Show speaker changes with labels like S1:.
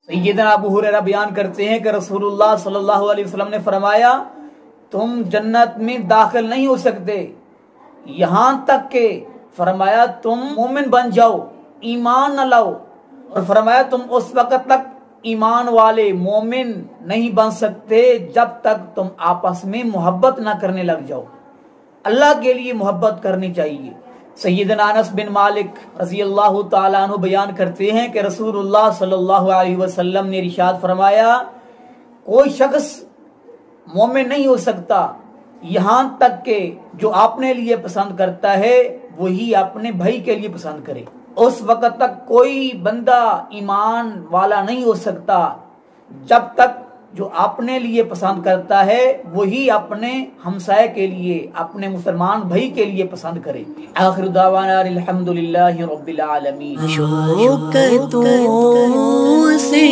S1: سیدنا ابو ہریرہ بیان کرتے ہیں کہ رسول اللہ صلی اللہ علیہ وسلم نے فرمایا تم جنت میں داخل نہیں ہو سکتے یہاں تک کہ فرمایا تم مومن بن جاؤ، ایمان نہ لاؤ، اور فرمایا تم اس وقت تک ایمان والے مومن نہیں بن سکتے جب تک تم آپس میں محبت نہ کرنے لگ جاؤ۔ اللہ کے لیے محبت کرنی چاہیے۔ سیدنا انس بن مالک رضی اللہ تعالیٰ عنہ بیان کرتے ہیں کہ رسول اللہ صلی اللہ علیہ وسلم نے ارشاد فرمایا کوئی شخص مومن نہیں ہو سکتا یہاں تک کہ جو اپنے لیے پسند کرتا ہے وہی اپنے بھائی کے لیے پسند کرے۔ اس وقت تک کوئی بندہ ایمان والا نہیں ہو سکتا جب تک جو اپنے لیے پسند کرتا ہے وہی اپنے ہمسائے کے لیے، اپنے مسلمان بھائی کے لیے پسند کرے۔ آخر دعوانا الحمدللہ رب العالمین۔
S2: شوقتوں سے